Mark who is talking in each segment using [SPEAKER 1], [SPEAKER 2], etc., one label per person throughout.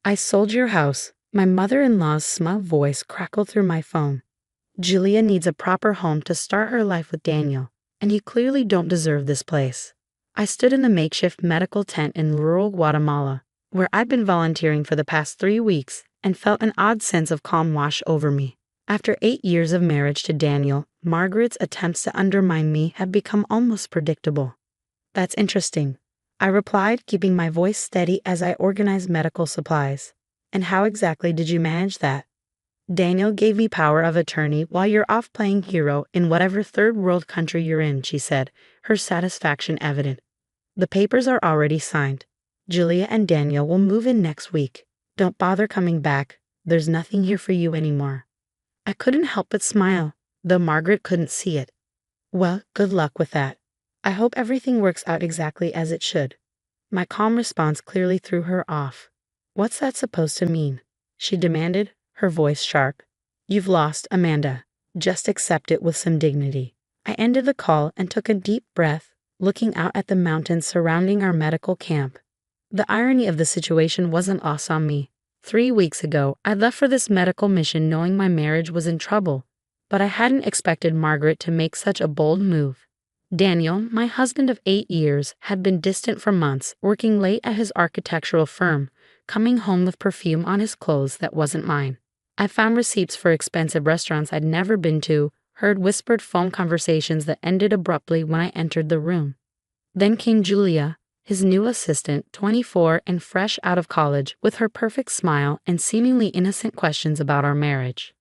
[SPEAKER 1] I sold your house. My mother-in-law's smug voice crackled through my phone. Julia needs a proper home to start her life with Daniel, and you clearly don't deserve this place. I stood in the makeshift medical tent in rural Guatemala, where I'd been volunteering for the past 3 weeks, and felt an odd sense of calm wash over me. After 8 years of marriage to Daniel, Margaret's attempts to undermine me have become almost predictable. That's interesting, I replied, keeping my voice steady as I organized medical supplies. And how exactly did you manage that? Daniel gave me power of attorney while you're off playing hero in whatever third world country you're in, she said, her satisfaction evident. The papers are already signed. Julia and Daniel will move in next week. Don't bother coming back. There's nothing here for you anymore. I couldn't help but smile, though Margaret couldn't see it. Well, good luck with that. I hope everything works out exactly as it should. My calm response clearly threw her off. What's that supposed to mean? She demanded, her voice sharp. You've lost, Amanda. Just accept it with some dignity. I ended the call and took a deep breath, looking out at the mountains surrounding our medical camp. The irony of the situation wasn't lost on me. 3 weeks ago, I left for this medical mission knowing my marriage was in trouble, but I hadn't expected Margaret to make such a bold move. Daniel, my husband of 8 years, had been distant for months, working late at his architectural firm, coming home with perfume on his clothes that wasn't mine. I found receipts for expensive restaurants I'd never been to, heard whispered phone conversations that ended abruptly when I entered the room. Then came Julia, his new assistant, 24 and fresh out of college, with her perfect smile and seemingly innocent questions about our marriage.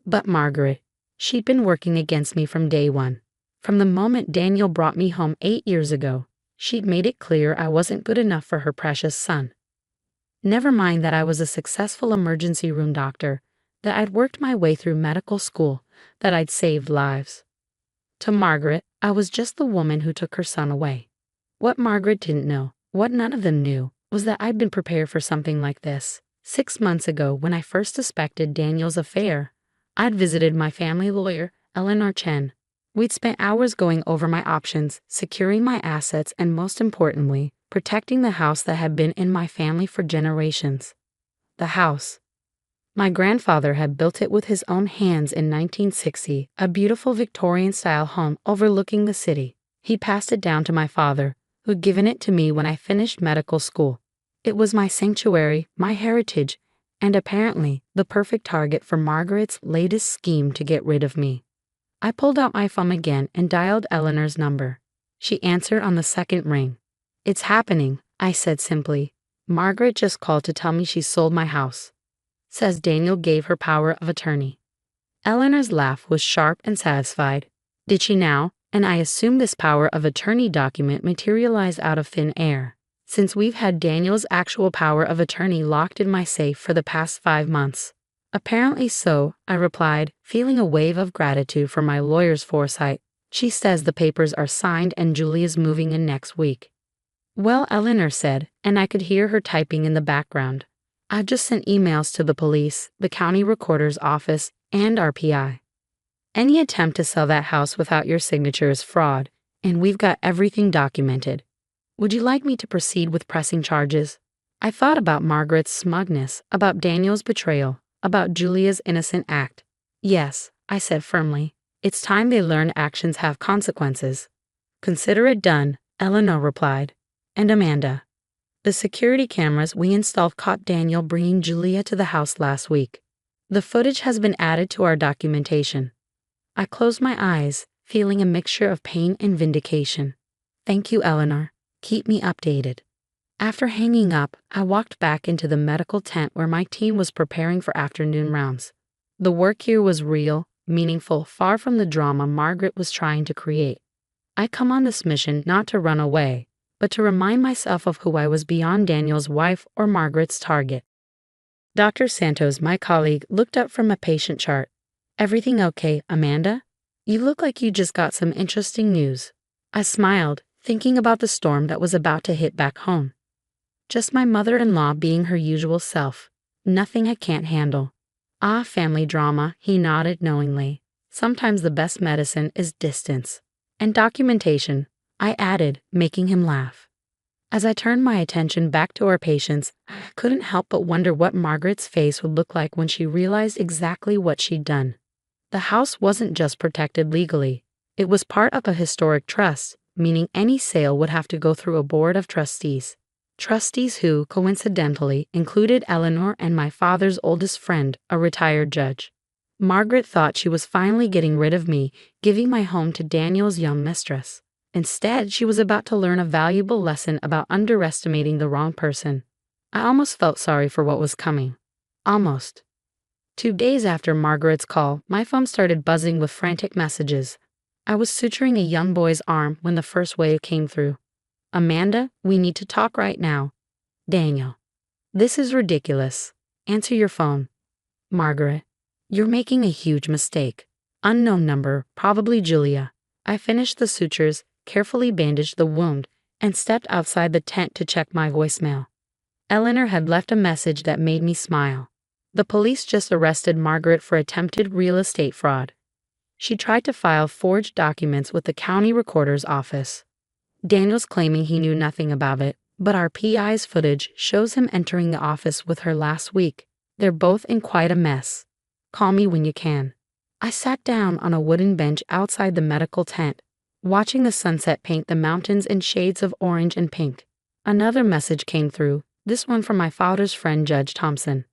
[SPEAKER 1] But Margaret, she'd been working against me from day one. From the moment Daniel brought me home 8 years ago, she'd made it clear I wasn't good enough for her precious son. Never mind that I was a successful emergency room doctor, that I'd worked my way through medical school, that I'd saved lives. To Margaret, I was just the woman who took her son away. What Margaret didn't know, what none of them knew, was that I'd been prepared for something like this. 6 months ago, when I first suspected Daniel's affair, I'd visited my family lawyer, Eleanor Chen. We'd spent hours going over my options, securing my assets, and most importantly, protecting the house that had been in my family for generations. The house. My grandfather had built it with his own hands in 1960, a beautiful Victorian-style home overlooking the city. He passed it down to my father, who'd given it to me when I finished medical school. It was my sanctuary, my heritage, and apparently the perfect target for Margaret's latest scheme to get rid of me. I pulled out my phone again and dialed Eleanor's number. She answered on the second ring. It's happening, I said simply. Margaret just called to tell me she sold my house. Says Daniel gave her power of attorney. Eleanor's laugh was sharp and satisfied. Did she now? And I assume this power of attorney document materialized out of thin air, since we've had Daniel's actual power of attorney locked in my safe for the past 5 months. Apparently so, I replied, feeling a wave of gratitude for my lawyer's foresight. She says the papers are signed and Julia's moving in next week. Well, Eleanor said, and I could hear her typing in the background. I've just sent emails to the police, the county recorder's office, and RPI. Any attempt to sell that house without your signature is fraud, and we've got everything documented. Would you like me to proceed with pressing charges? I thought about Margaret's smugness, about Daniel's betrayal, about Julia's innocent act. Yes, I said firmly. It's time they learned actions have consequences. Consider it done, Eleanor replied. And Amanda. The security cameras we installed caught Daniel bringing Julia to the house last week. The footage has been added to our documentation. I closed my eyes, feeling a mixture of pain and vindication. Thank you, Eleanor. Keep me updated. After hanging up, I walked back into the medical tent where my team was preparing for afternoon rounds. The work here was real, meaningful, far from the drama Margaret was trying to create. I come on this mission not to run away, but to remind myself of who I was beyond Daniel's wife or Margaret's target. Dr. Santos, my colleague, looked up from a patient chart. Everything okay, Amanda? You look like you just got some interesting news. I smiled, thinking about the storm that was about to hit back home. Just my mother-in-law being her usual self. Nothing I can't handle. Ah, family drama, he nodded knowingly. Sometimes the best medicine is distance. And documentation, I added, making him laugh. As I turned my attention back to our patients, I couldn't help but wonder what Margaret's face would look like when she realized exactly what she'd done. The house wasn't just protected legally. It was part of a historic trust, meaning any sale would have to go through a board of trustees. Trustees who, coincidentally, included Eleanor and my father's oldest friend, a retired judge. Margaret thought she was finally getting rid of me, giving my home to Daniel's young mistress. Instead, she was about to learn a valuable lesson about underestimating the wrong person. I almost felt sorry for what was coming. Almost. 2 days after Margaret's call, my phone started buzzing with frantic messages. I was suturing a young boy's arm when the first wave came through. Amanda, we need to talk right now. Daniel. This is ridiculous. Answer your phone. Margaret. You're making a huge mistake. Unknown number, probably Julia. I finished the sutures, carefully bandaged the wound, and stepped outside the tent to check my voicemail. Eleanor had left a message that made me smile. The police just arrested Margaret for attempted real estate fraud. She tried to file forged documents with the county recorder's office. Daniel's claiming he knew nothing about it, but our PI's footage shows him entering the office with her last week. They're both in quite a mess. Call me when you can. I sat down on a wooden bench outside the medical tent, watching the sunset paint the mountains in shades of orange and pink. Another message came through, this one from my father's friend Judge Thompson.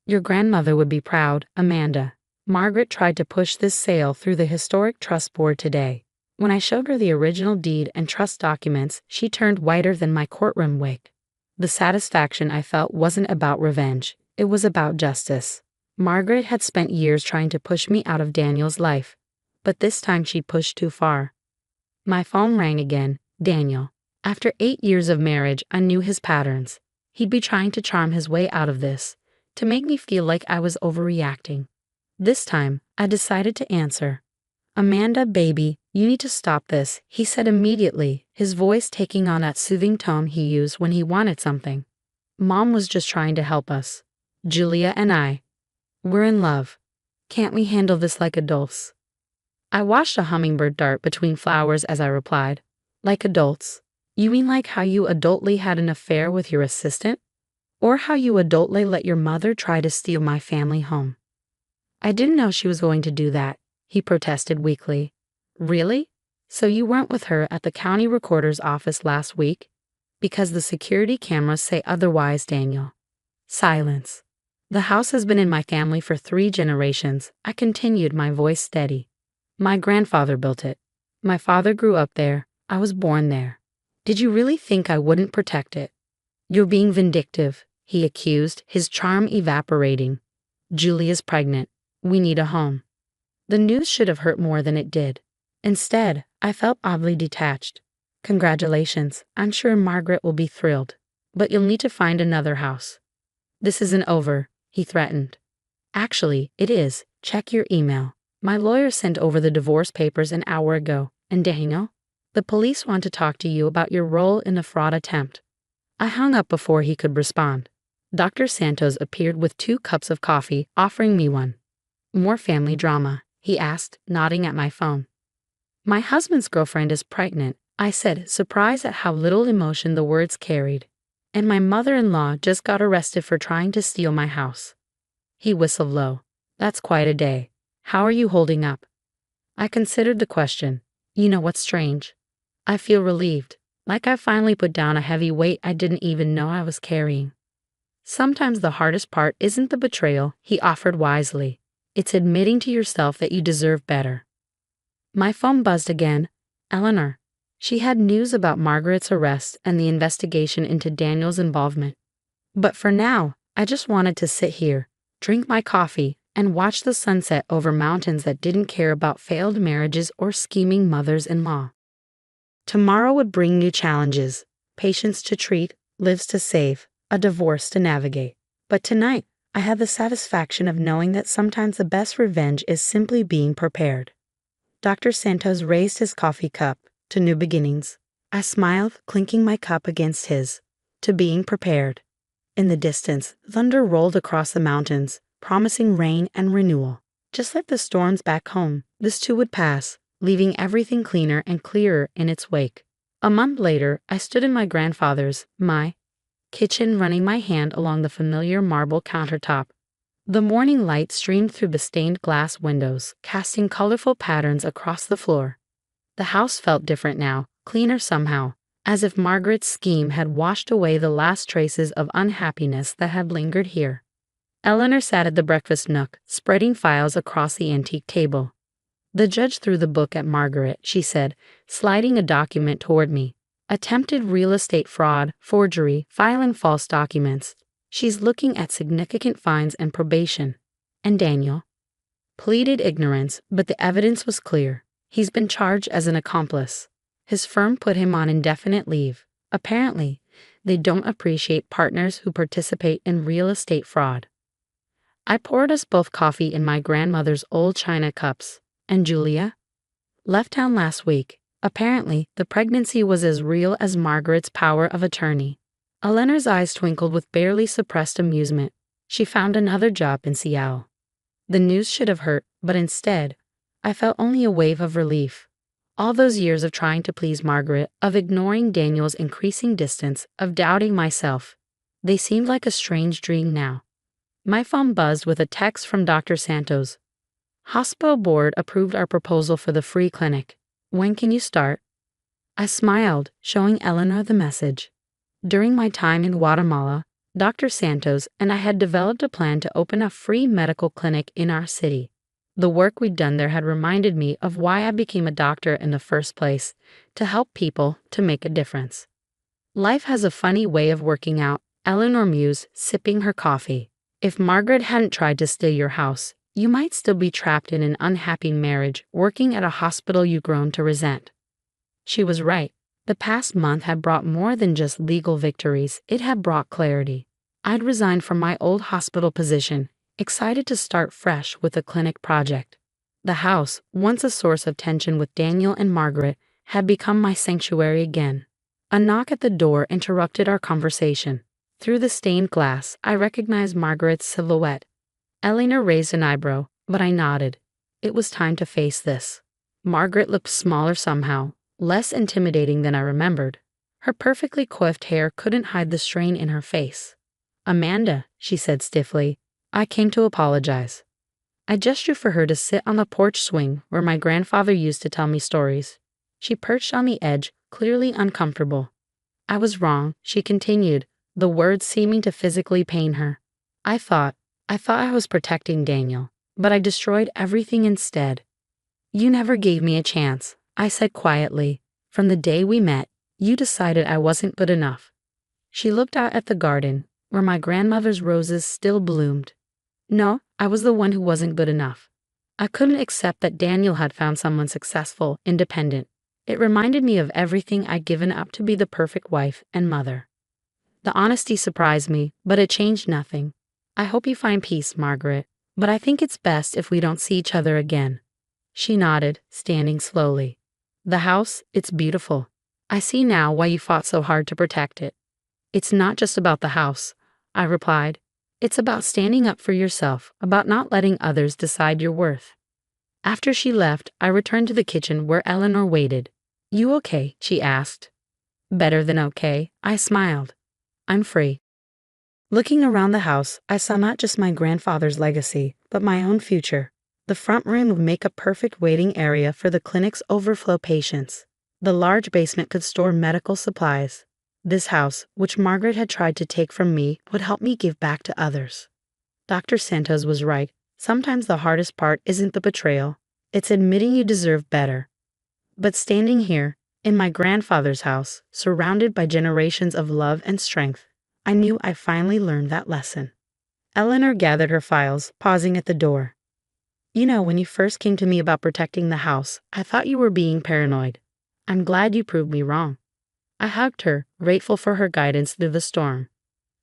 [SPEAKER 1] Your grandmother would be proud, Amanda. Margaret tried to push this sale through the historic trust board today. When I showed her the original deed and trust documents, she turned whiter than my courtroom wig. The satisfaction I felt wasn't about revenge, it was about justice. Margaret had spent years trying to push me out of Daniel's life, but this time she pushed too far. My phone rang again. Daniel. After 8 years of marriage, I knew his patterns. He'd be trying to charm his way out of this, to make me feel like I was overreacting. This time, I decided to answer. Amanda, baby, you need to stop this, he said immediately, his voice taking on that soothing tone he used when he wanted something. Mom was just trying to help us. Julia and I. We're in love. Can't we handle this like adults? I watched a hummingbird dart between flowers as I replied. Like adults? You mean like how you adultly had an affair with your assistant? Or how you adultly let your mother try to steal my family home? I didn't know she was going to do that, he protested weakly. Really? So you weren't with her at the county recorder's office last week? Because the security cameras say otherwise, Daniel. Silence. The house has been in my family for 3 generations, I continued, my voice steady. My grandfather built it. My father grew up there. I was born there. Did you really think I wouldn't protect it? You're being vindictive, he accused, his charm evaporating. Julia's pregnant. We need a home. The news should have hurt more than it did. Instead, I felt oddly detached. Congratulations, I'm sure Margaret will be thrilled. But you'll need to find another house. This isn't over, he threatened. Actually, it is. Check your email. My lawyer sent over the divorce papers an hour ago. And Daniel? The police want to talk to you about your role in the fraud attempt. I hung up before he could respond. Dr. Santos appeared with 2 cups of coffee, offering me one. More family drama, he asked, nodding at my phone. My husband's girlfriend is pregnant, I said, surprised at how little emotion the words carried. And my mother-in-law just got arrested for trying to steal my house. He whistled low. That's quite a day. How are you holding up? I considered the question. You know what's strange? I feel relieved, like I finally put down a heavy weight I didn't even know I was carrying. Sometimes the hardest part isn't the betrayal, he offered wisely. It's admitting to yourself that you deserve better. My phone buzzed again. Eleanor. She had news about Margaret's arrest and the investigation into Daniel's involvement. But for now, I just wanted to sit here, drink my coffee, and watch the sunset over mountains that didn't care about failed marriages or scheming mothers-in-law. Tomorrow would bring new challenges, patients to treat, lives to save, a divorce to navigate. But tonight, I had the satisfaction of knowing that sometimes the best revenge is simply being prepared. Dr. Santos raised his coffee cup to new beginnings. I smiled, clinking my cup against his, to being prepared. In the distance, thunder rolled across the mountains, promising rain and renewal. Just like the storms back home, this too would pass, leaving everything cleaner and clearer in its wake. A month later, I stood in my grandfather's, my kitchen, running my hand along the familiar marble countertop. The morning light streamed through the stained glass windows, casting colorful patterns across the floor. The house felt different now, cleaner somehow, as if Margaret's scheme had washed away the last traces of unhappiness that had lingered here. Eleanor sat at the breakfast nook, spreading files across the antique table. "The judge threw the book at Margaret," she said, sliding a document toward me. "Attempted real estate fraud, forgery, filing false documents. She's looking at significant fines and probation." "And Daniel?" "Pleaded ignorance, but the evidence was clear. He's been charged as an accomplice. His firm put him on indefinite leave. Apparently, they don't appreciate partners who participate in real estate fraud." I poured us both coffee in my grandmother's old china cups. "And Julia?" "Left town last week. Apparently, the pregnancy was as real as Margaret's power of attorney." Eleanor's eyes twinkled with barely suppressed amusement. "She found another job in Seattle." The news should have hurt, but instead, I felt only a wave of relief. All those years of trying to please Margaret, of ignoring Daniel's increasing distance, of doubting myself, they seemed like a strange dream now. My phone buzzed with a text from Dr. Santos. "Hospital board approved our proposal for the free clinic. When can you start?" I smiled, showing Eleanor the message. During my time in Guatemala, Dr. Santos and I had developed a plan to open a free medical clinic in our city. The work we'd done there had reminded me of why I became a doctor in the first place, to help people, to make a difference. "Life has a funny way of working out," Eleanor mused, sipping her coffee. "If Margaret hadn't tried to steal your house, you might still be trapped in an unhappy marriage, working at a hospital you've grown to resent." She was right. The past month had brought more than just legal victories, it had brought clarity. I'd resigned from my old hospital position, excited to start fresh with a clinic project. The house, once a source of tension with Daniel and Margaret, had become my sanctuary again. A knock at the door interrupted our conversation. Through the stained glass, I recognized Margaret's silhouette. Eleanor raised an eyebrow, but I nodded. It was time to face this. Margaret looked smaller somehow, less intimidating than I remembered. Her perfectly coiffed hair couldn't hide the strain in her face. "Amanda," she said stiffly, "I came to apologize." I gestured for her to sit on the porch swing where my grandfather used to tell me stories. She perched on the edge, clearly uncomfortable. "I was wrong," she continued, the words seeming to physically pain her. I thought I was protecting Daniel, but I destroyed everything instead." "You never gave me a chance," I said quietly. "From the day we met, you decided I wasn't good enough." She looked out at the garden, where my grandmother's roses still bloomed. "No, I was the one who wasn't good enough. I couldn't accept that Daniel had found someone successful, independent. It reminded me of everything I'd given up to be the perfect wife and mother." The honesty surprised me, but it changed nothing. "I hope you find peace, Margaret, but I think it's best if we don't see each other again." She nodded, standing slowly. "The house, it's beautiful. I see now why you fought so hard to protect it." "It's not just about the house," I replied. "It's about standing up for yourself, about not letting others decide your worth." After she left, I returned to the kitchen where Eleanor waited. "You okay?" she asked. "Better than okay," I smiled. "I'm free." Looking around the house, I saw not just my grandfather's legacy, but my own future. The front room would make a perfect waiting area for the clinic's overflow patients. The large basement could store medical supplies. This house, which Margaret had tried to take from me, would help me give back to others. Dr. Santos was right. Sometimes the hardest part isn't the betrayal. It's admitting you deserve better. But standing here, in my grandfather's house, surrounded by generations of love and strength, I knew I finally learned that lesson. Eleanor gathered her files, pausing at the door. "You know, when you first came to me about protecting the house, I thought you were being paranoid. I'm glad you proved me wrong." I hugged her, grateful for her guidance through the storm.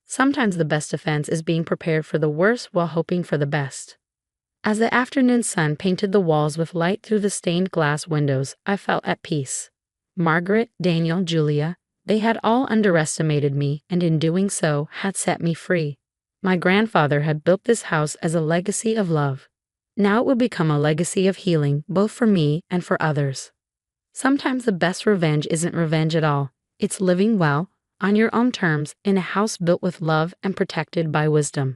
[SPEAKER 1] Sometimes the best defense is being prepared for the worst while hoping for the best. As the afternoon sun painted the walls with light through the stained glass windows, I felt at peace. Margaret, Daniel, Julia, they had all underestimated me, and in doing so, had set me free. My grandfather had built this house as a legacy of love. Now it would become a legacy of healing, both for me and for others. Sometimes the best revenge isn't revenge at all. It's living well, on your own terms, in a house built with love and protected by wisdom.